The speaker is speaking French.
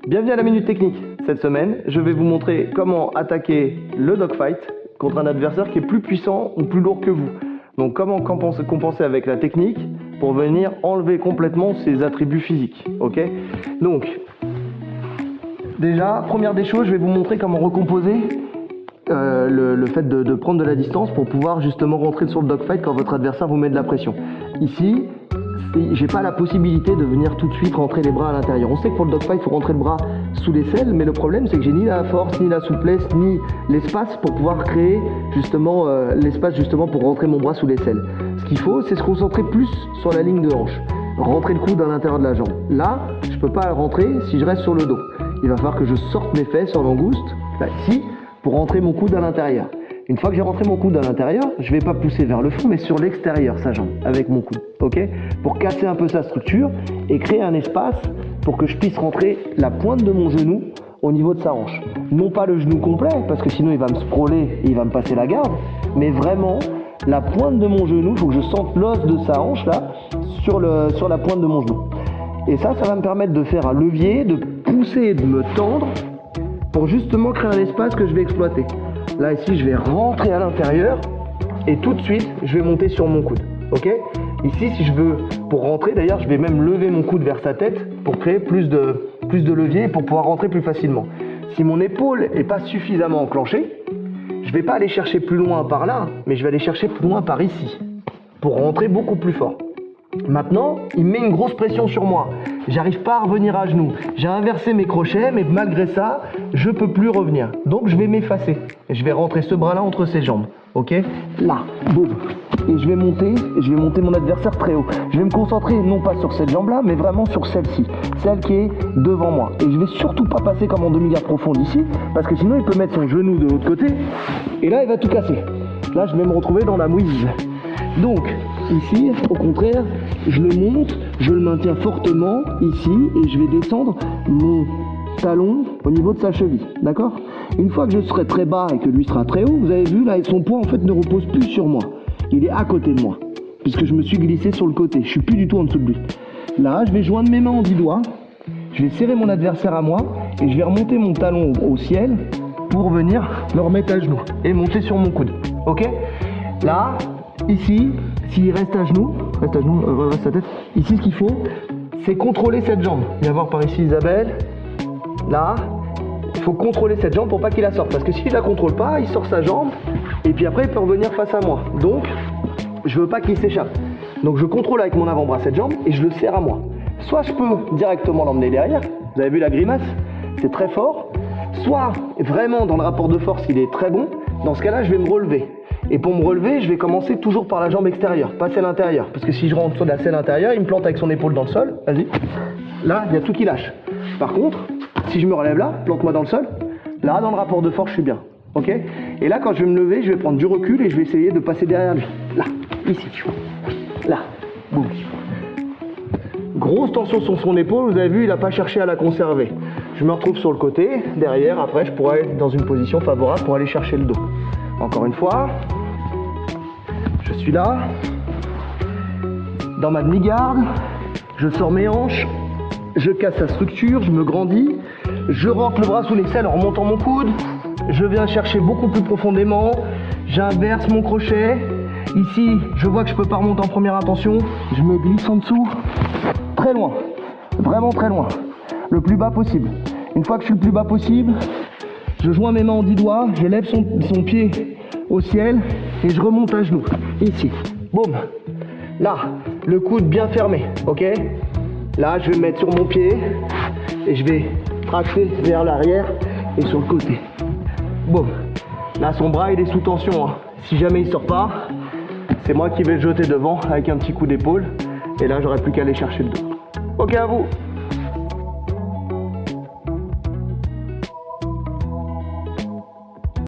Bienvenue à la Minute Technique. Cette semaine, je vais vous montrer comment attaquer le dogfight contre un adversaire qui est plus puissant ou plus lourd que vous. Donc comment compenser avec la technique pour venir enlever complètement ses attributs physiques. Ok? Donc, déjà, première des choses, je vais vous montrer comment recomposer le fait de prendre de la distance pour pouvoir justement rentrer sur le dogfight quand votre adversaire vous met de la pression. Ici, j'ai pas la possibilité de venir tout de suite rentrer les bras à l'intérieur. On sait que pour le dogfight, il faut rentrer le bras sous l'aisselle, mais le problème c'est que j'ai ni la force, ni la souplesse, ni l'espace pour pouvoir créer justement l'espace justement pour rentrer mon bras sous l'aisselle. Ce qu'il faut, c'est se concentrer plus sur la ligne de hanche. Rentrer le coude à l'intérieur de la jambe. Là, je peux pas rentrer si je reste sur le dos. Il va falloir que je sorte mes fesses en langouste, là, ici, pour rentrer mon coude à l'intérieur. Une fois que j'ai rentré mon coude à l'intérieur, je ne vais pas pousser vers le fond, mais sur l'extérieur, sa jambe, avec mon coude, ok? Pour casser un peu sa structure et créer un espace pour que je puisse rentrer la pointe de mon genou au niveau de sa hanche. Non pas le genou complet, parce que sinon il va me sprawler et il va me passer la garde, mais vraiment la pointe de mon genou, il faut que je sente l'os de sa hanche là, sur la pointe de mon genou. Et ça va me permettre de faire un levier, de pousser et de me tendre pour justement créer un espace que je vais exploiter. Là, ici, je vais rentrer à l'intérieur et tout de suite, je vais monter sur mon coude. Ok? Ici, si je veux, pour rentrer, d'ailleurs, je vais même lever mon coude vers sa tête pour créer plus de levier et pour pouvoir rentrer plus facilement. Si mon épaule n'est pas suffisamment enclenchée, je ne vais pas aller chercher plus loin par là, mais je vais aller chercher plus loin par ici pour rentrer beaucoup plus fort. Maintenant, il met une grosse pression sur moi. J'arrive pas à revenir à genoux. J'ai inversé mes crochets, mais malgré ça, je peux plus revenir. Donc je vais m'effacer. Je vais rentrer ce bras-là entre ses jambes. Ok? Là, boum. Et je vais monter mon adversaire très haut. Je vais me concentrer non pas sur cette jambe-là, mais vraiment sur celle-ci. Celle qui est devant moi. Et je vais surtout pas passer comme en demi-garde profonde ici, parce que sinon il peut mettre son genou de l'autre côté. Et là, il va tout casser. Là, je vais me retrouver dans la mouise. Donc, ici, au contraire, je le monte, je le maintiens fortement ici et je vais descendre mon talon au niveau de sa cheville, d'accord? Une fois que je serai très bas et que lui sera très haut, vous avez vu là, son poids en fait ne repose plus sur moi. Il est à côté de moi, puisque je me suis glissé sur le côté. Je suis plus du tout en dessous de lui. Là, je vais joindre mes mains en 10 doigts, je vais serrer mon adversaire à moi et je vais remonter mon talon au ciel pour venir le remettre à genoux et monter sur mon coude, ok? Là, ici, s'il reste à genoux, reste à tête. Ici, ce qu'il faut, c'est contrôler cette jambe. Viens voir par ici Isabelle. Là, il faut contrôler cette jambe pour pas qu'il la sorte. Parce que s'il la contrôle pas, il sort sa jambe et puis après il peut revenir face à moi. Donc, je veux pas qu'il s'échappe. Donc je contrôle avec mon avant-bras cette jambe et je le serre à moi. Soit je peux directement l'emmener derrière. Vous avez vu la grimace? C'est très fort. Soit vraiment dans le rapport de force, il est très bon. Dans ce cas-là, je vais me relever. Et pour me relever, je vais commencer toujours par la jambe extérieure, pas celle intérieure. Parce que si je rentre sur la selle intérieure, il me plante avec son épaule dans le sol. Vas-y. Là, il y a tout qui lâche. Par contre, si je me relève là, plante-moi dans le sol. Là, dans le rapport de force, je suis bien. Ok? Et là, quand je vais me lever, je vais prendre du recul et je vais essayer de passer derrière lui. Là, ici. Là. Boum. Grosse tension sur son épaule. Vous avez vu, il n'a pas cherché à la conserver. Je me retrouve sur le côté. Derrière, après, je pourrais être dans une position favorable pour aller chercher le dos. Encore une fois. Je suis là, dans ma demi-garde, je sors mes hanches, je casse sa structure, je me grandis, je rentre le bras sous l'aisselle en remontant mon coude, je viens chercher beaucoup plus profondément, j'inverse mon crochet, ici je vois que je peux pas remonter en première intention, je me glisse en dessous, très loin, vraiment très loin, le plus bas possible. Une fois que je suis le plus bas possible, je joins mes mains en 10 doigts, je lève son pied au ciel et je remonte à genoux, ici, boum, là, le coude bien fermé, ok? Là, je vais me mettre sur mon pied et je vais tracter vers l'arrière et sur le côté, boum. Là, son bras, il est sous tension, hein. Si jamais il sort pas, c'est moi qui vais le jeter devant avec un petit coup d'épaule et là, j'aurai plus qu'à aller chercher le dos. Ok, à vous.